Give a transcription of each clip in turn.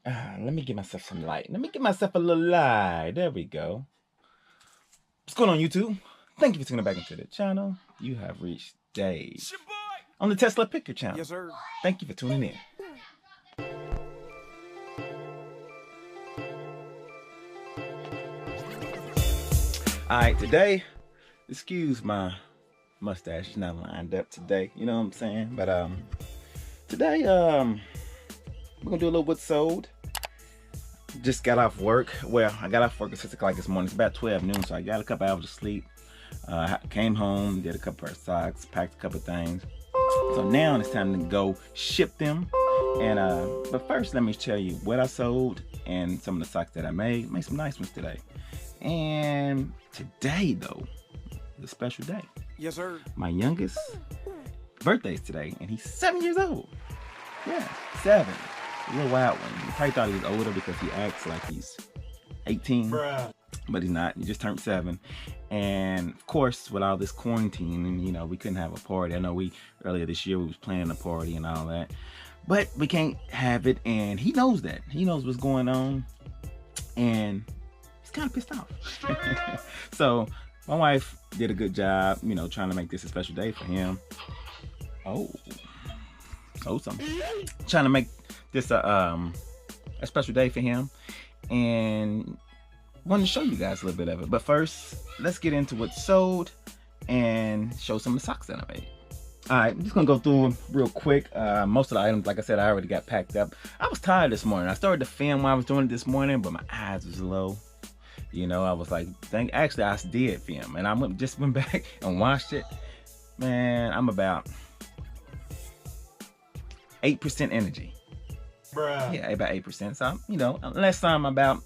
Let me get myself some light. Let me get myself a little light. There we go. What's going on, YouTube? Thank you for tuning back into the channel. You have reached Dave on the Tesla Picker channel. Yes, sir. Thank you for tuning in. Alright, today, excuse my mustache, it's not lined up today, you know what I'm saying? But today we're gonna do a little bit sold. Just got off work. Well, I got off work at 6 o'clock this morning. It's about 12 noon, so I got a couple hours of sleep. Came home, did a couple of socks, packed a couple of things. So now it's time to go ship them. And but first, let me tell you what I sold and some of the socks that I made. Made some nice ones today. And today, though, is a special day. Yes, sir. My youngest birthday's today, and he's 7 years old. Yeah, 7. A little wild one. You probably thought he was older because he acts like he's 18. Bruh. But he's not. He just turned 7. And of course, with all this quarantine, and you know, we couldn't have a party. I know earlier this year we was planning a party and all that, but we can't have it, and he knows that. He knows what's going on, and he's kind of pissed off. So my wife did a good job, you know, trying to make this a special day for him. Trying to make this a special day for him, and wanted to show you guys a little bit of it. But first, let's get into what's sold and show some of the socks that I made. All right, I'm just gonna go through them real quick. Most of the items, like I said, I already got packed up. I was tired this morning. I started to film while I was doing it this morning, but my eyes was low. You know, I was like, actually I did film, and I just went back and watched it. Man, I'm about 8% energy. Bruh. Yeah, about 8%. So, you know, unless I'm about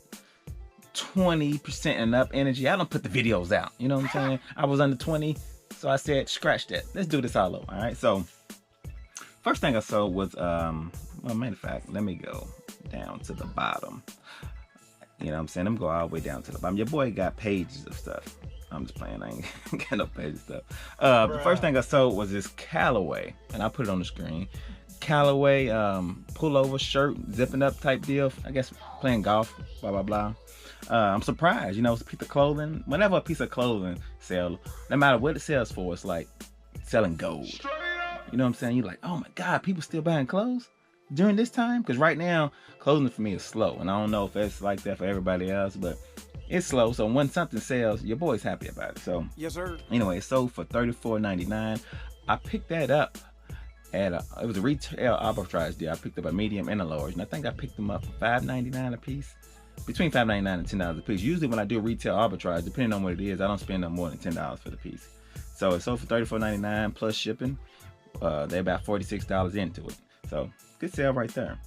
20% and up energy, I don't put the videos out. You know what I'm saying? I was under 20, so I said, scratch that. Let's do this all over. All right. So, first thing I sold was, well, matter of fact, let me go down to the bottom. You know what I'm saying? I'm going all the way down to the bottom. Your boy got pages of stuff. I'm just playing. I ain't got no pages of stuff. The first thing I sold was this Callaway, and I'll put it on the screen. Callaway pullover shirt, zipping up type deal. I guess playing golf, blah blah blah. I'm surprised, you know, it's a piece of clothing. Whenever a piece of clothing sells, no matter what it sells for, it's like selling gold. You know what I'm saying? You're like, oh my God, people still buying clothes during this time? Because right now, clothing for me is slow, and I don't know if it's like that for everybody else, but it's slow. So when something sells, your boy's happy about it. So yes, sir. Anyway, it sold for $34.99. I picked that up at it was a retail arbitrage deal. I picked up a medium and a large, and I think I picked them up for $5.99 a piece, between $5.99 and $10 a piece. Usually when I do retail arbitrage, depending on what it is, I don't spend no more than $10 for the piece. So it sold for $34.99 plus shipping. They're about $46 into it. So good sale right there.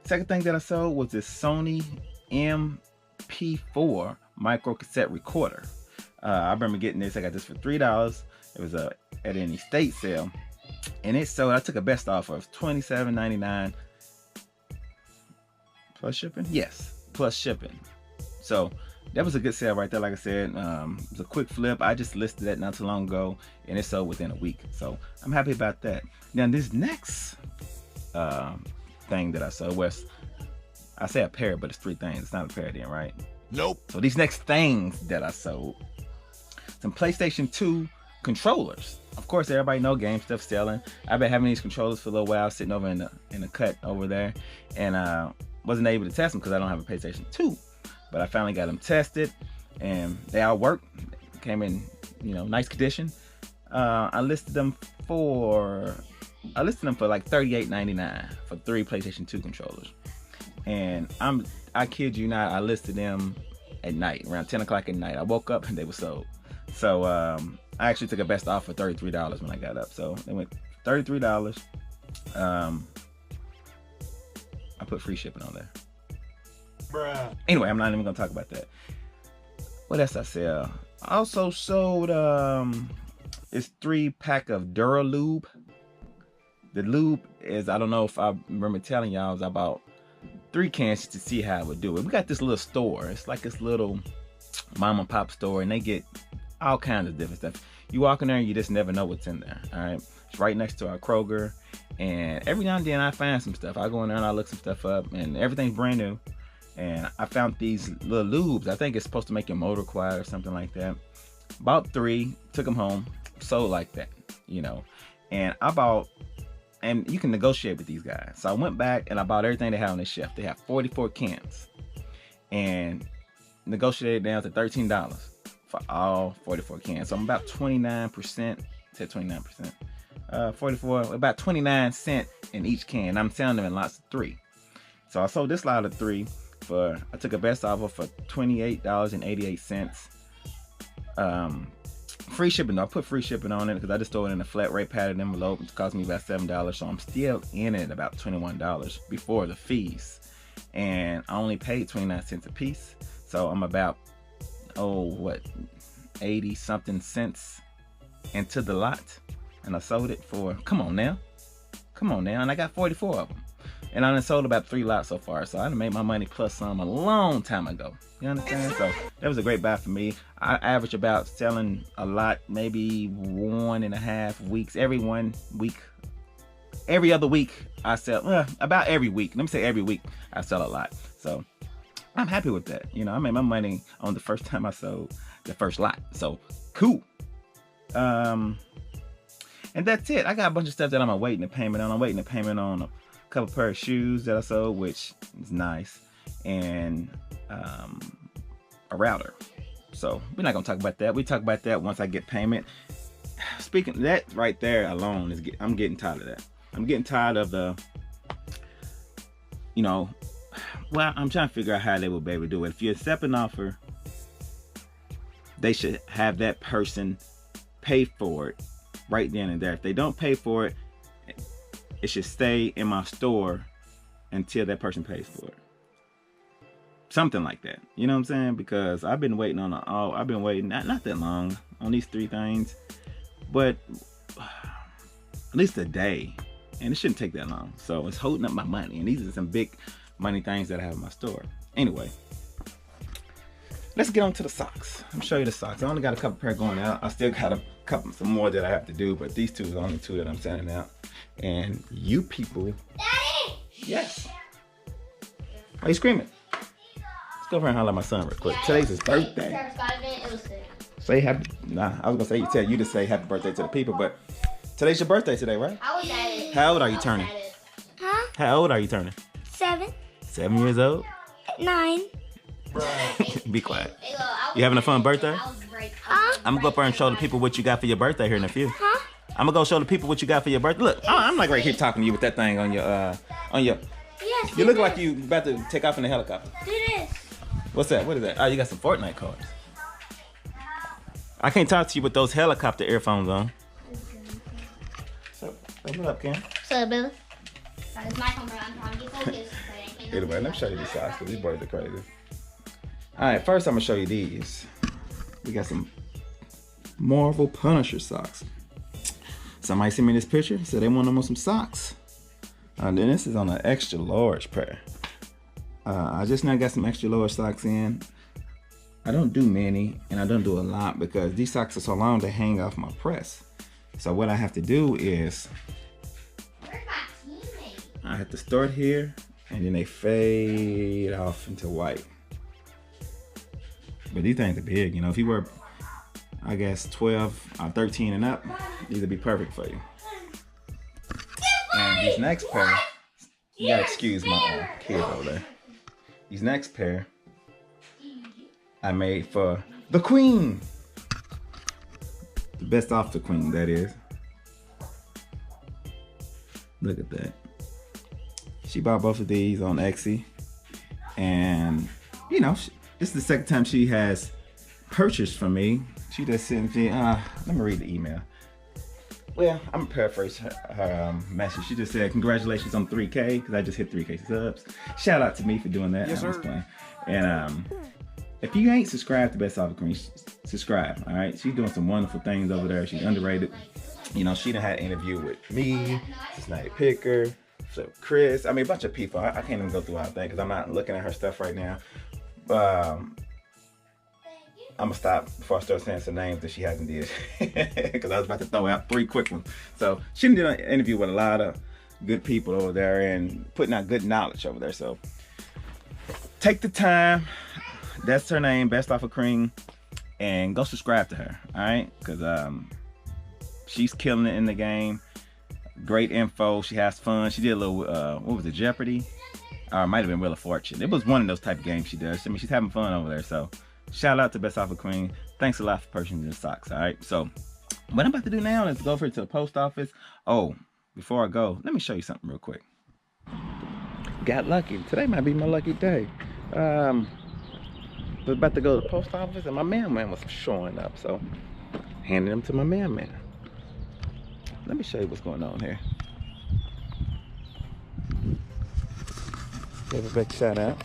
Second thing that I sold was this Sony MP4 micro cassette recorder. I remember getting this. I got this for $3. It was at an estate sale. And it sold, I took a best offer of $27.99 plus shipping. Yes, plus shipping. So that was a good sale right there. Like I said, it was a quick flip. I just listed that not too long ago, and it sold within a week. So I'm happy about that. Now this next thing that I sold was, I say a pair, but it's 3 things. It's not a pair then, right? Nope. So these next things that I sold, some PlayStation 2 controllers. Of course, everybody know game stuff selling. I've been having these controllers for a little while, sitting over in the cut over there, and wasn't able to test them because I don't have a PlayStation 2. But I finally got them tested, and they all work. Came in, you know, nice condition. I listed them for like $38.99 for 3 PlayStation 2 controllers, and I kid you not, I listed them at night, around 10 o'clock at night. I woke up and they were sold. So I actually took a best offer for $33 when I got up. So they went $33. I put free shipping on there. Bruh. Anyway, I'm not even gonna talk about that. What else I sell? I also sold this 3-pack of Duralube. The lube is, I don't know if I remember telling y'all, it was about 3 cans to see how it would do it. We got this little store. It's like this little mom and pop store, and they get all kinds of different stuff. You walk in there and you just never know what's in there. All right. It's right next to our Kroger. And every now and then I find some stuff. I go in there and I look some stuff up, and everything's brand new. And I found these little lubes. I think it's supposed to make your motor quiet or something like that. Bought 3, took them home, sold like that, you know. And I bought, and you can negotiate with these guys. So I went back and I bought everything they have on their shelf. They have 44 cans. And negotiated down to $13 for all 44 cans. So I'm about 29%, said 29%. 44, about 29 cents in each can. I'm selling them in lots of 3. So I sold this lot of 3 for, I took a best offer for $28.88. Free shipping though. I put free shipping on it because I just throw it in a flat rate padded envelope. It cost me about $7, so I'm still in it about $21 before the fees. And I only paid 29 cents a piece. So I'm about, 80 something cents into the lot. And I sold it for, come on now. And I got 44 of them. And I done sold about 3 lots so far. So I done made my money plus some a long time ago. You understand? So that was a great buy for me. I average about selling a lot, maybe 1.5 weeks. Every other week I sell, about every week. Let me say every week I sell a lot. So I'm happy with that. You know, I made my money on the first time I sold the first lot. So cool. And that's it. I got a bunch of stuff that I'm awaiting a payment on. I'm waiting a payment on a couple pair of shoes that I sold, which is nice, and a router. So we're not gonna talk about that. We talk about that once I get payment. Speaking of that right there alone is, I'm getting tired of that. I'm getting tired of the, you know, well, I'm trying to figure out how they will be able to do it. If you accept an offer, they should have that person pay for it right then and there. If they don't pay for it, it should stay in my store until that person pays for it. Something like that. You know what I'm saying? Because I've been waiting on I've been waiting not that long on these 3 things, but at least a day. And it shouldn't take that long. So it's holding up my money. And these are some big money things that I have in my store. Anyway, let's get on to the socks. I'm show you the socks. I only got a couple pair going out. I still got some more that I have to do, but these 2 are the only 2 that I'm sending out. And you people, Daddy! Yes. Why are you screaming? Let's go over and holler at my son real quick. Today's his birthday. Say happy. Nah, I was gonna tell you to say happy birthday to the people, but today's your birthday today, right? I was at it. How old are you turning? Huh? How old are you turning? 7. 7 years old? 9. Be quiet. You having a fun birthday? Huh? I'm gonna go up there and show the people what you got for your birthday here in a few. Huh? I'm gonna go show the people what you got for your birthday. Look, I'm like right here talking to you with that thing on your Yes. You look like you about to take off in a helicopter. Do this. What's that? What is that? Oh, you got some Fortnite cards. I can't talk to you with those helicopter earphones on. So, open it up, Ken. What's up, Billy? It's my camera. I'm trying to get focused. Anyway, let me show you these socks because these boys are crazy. Alright, first I'm gonna show you these. We got some Marvel Punisher socks. Somebody sent me this picture, said they want them on some socks. Then this is on an extra large pair. I just now got some extra large socks in. I don't do many and I don't do a lot because these socks are so long they hang off my press. So what I have to do is I have to start here and then they fade off into white. But these things are big, you know. If you wear, I guess, 12 or 13 and up, these would be perfect for you. And these next pair, you gotta excuse my kids over there. These next pair, I made for the queen. The best off the queen, that is. Look at that. She bought both of these on Etsy. And, you know, this is the second time she has purchased from me. She just sent me, let me read the email. Well, I'm gonna paraphrase her message. She just said, congratulations on 3K, because I just hit 3K subs. Shout out to me for doing that. Yes, I'm sir. just playing. And if you ain't subscribed to Best Off the Queen, subscribe, all right? She's doing some wonderful things over there. She's underrated. You know, she done had an interview with me, Snipey Picker, Flip Chris. I mean, a bunch of people. I can't even go through all that because I'm not looking at her stuff right now. I'm gonna stop before I start saying some names that she hasn't did, because I was about to throw out 3 quick ones. So she did an interview with a lot of good people over there and putting out good knowledge over there. So take the time. That's her name, Best Off of Cream, and go subscribe to her. All right, because she's killing it in the game. Great info. She has fun. She did a little what was it, Jeopardy? Or it might have been Wheel of Fortune. It was one of those type of games she does. I mean, she's having fun over there. So shout out to Best Off of Cream. Thanks a lot for purchasing the socks. All right. So what I'm about to do now is go over to the post office. Oh, before I go, let me show you something real quick. Got lucky. Today might be my lucky day. Was about to go to the post office and my mailman was showing up. So handed him to my mailman. Let me show you what's going on here. Give a big shout out.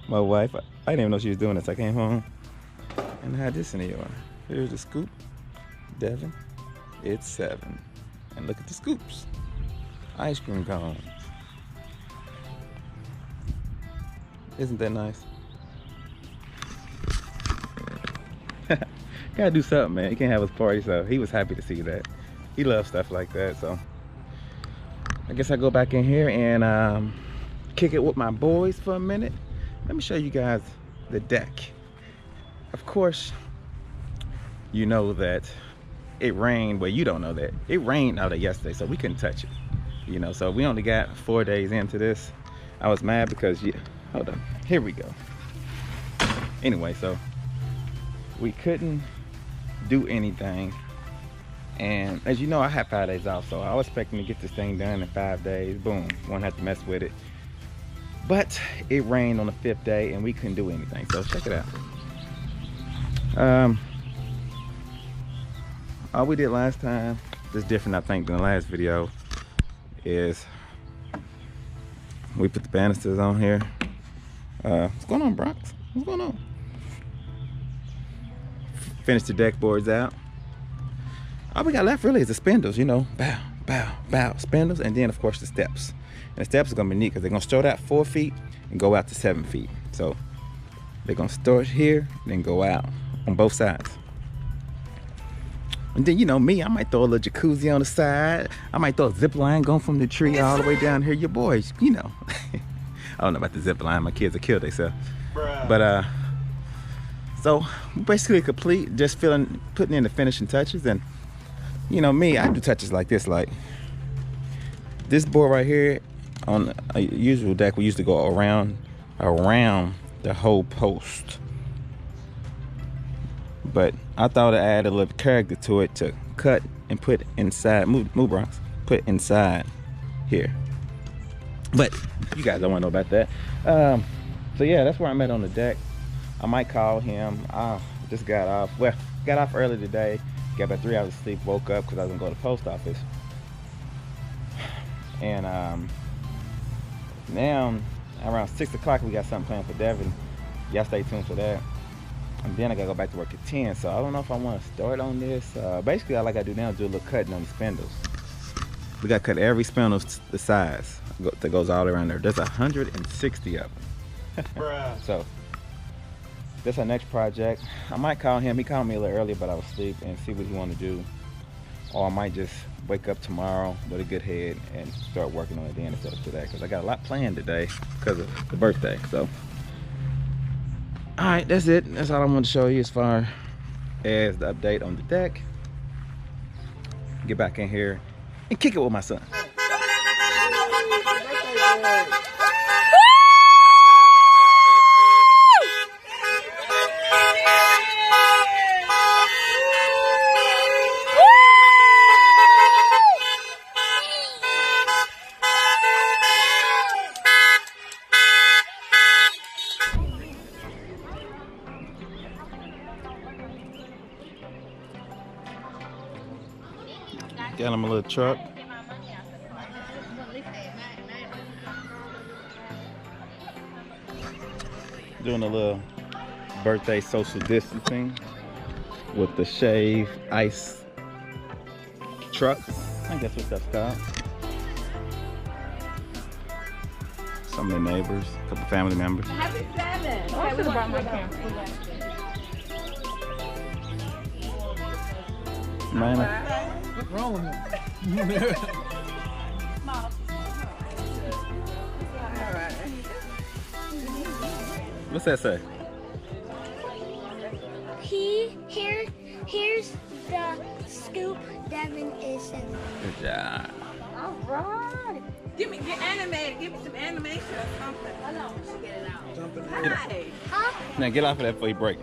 My wife, I didn't even know she was doing this. I came home and I had this in the yard. Here's the scoop. Devin, it's 7. And look at the scoops. Ice cream cones. Isn't that nice? Gotta do something, man. He can't have his party, so he was happy to see that. He loves stuff like that, so I guess I go back in here and kick it with my boys for a minute. Let me show you guys the deck. Of course, you know that it rained. Well, you don't know that. It rained out there yesterday, so we couldn't touch it. You know, so we only got 4 days into this. I was mad because, hold on, here we go. Anyway, so we couldn't do anything. And as you know, I had 5 days off, so I was expecting to get this thing done in 5 days. Boom, won't have to mess with it. But it rained on the 5th day and we couldn't do anything. So check it out. All we did last time, this is different I think than the last video, is we put the banisters on here. What's going on, Bronx? What's going on? Finish the deck boards out. All we got left really is the spindles, you know, bow, bow, bow, spindles, and then of course the steps. And the steps are gonna be neat because they're gonna start out 4 feet and go out to 7 feet. So they're gonna start here and then go out on both sides. And then, you know me, I might throw a little jacuzzi on the side. I might throw a zip line going from the tree all the way down here. Your boys, you know. I don't know about the zip line. My kids will kill themselves. But so basically complete, just putting in the finishing touches. And you know me, I do touches like this, like this board right here. On a usual deck, we used to go around the whole post, but I thought I'd add a little character to it to cut and put inside. Move Bronx, put inside here. But you guys don't want to know about that. So yeah, that's where I'm at on the deck. I might call him. I just got off. Well, got off early today. Got about 3 hours of sleep. Woke up because I was gonna go to the post office. And now around 6 o'clock we got something planned for Devin. Y'all stay tuned for that. And then I gotta go back to work at 10. So I don't know if I want to start on this. Basically, all I gotta do now is do a little cutting on the spindles. We gotta cut every spindle the size that goes all around there. There's 160 of them. So that's our next project. I might call him. He called me a little earlier, but I was asleep, and see what he want to do. Or I might just wake up tomorrow with a good head and start working on it then instead of today, because I got a lot planned today because of the birthday. So all right, that's it. That's all I want to show you as far as the update on the deck. Get back in here and kick it with my son. Got him a little truck. Doing a little birthday social distancing with the shave ice truck. I guess what that's called. Some of the neighbors, a couple family members. Happy 7. I should have brought my camera. Man, What's wrong with him? what's that say? Here's the scoop. Devin is sending. Good job. All right. Get animated. Give me some animation or something. I know. We should get it out. Hi. Huh? Now get off of that before you break.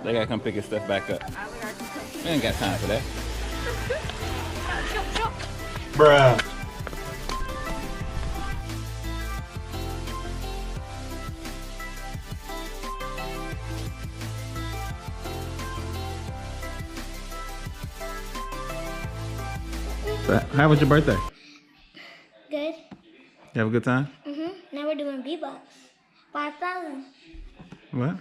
They gotta come pick his stuff back up. We ain't got time for that. Bruh. So how was your birthday? Good. You have a good time? Now we're doing B-Box. 5,000. What?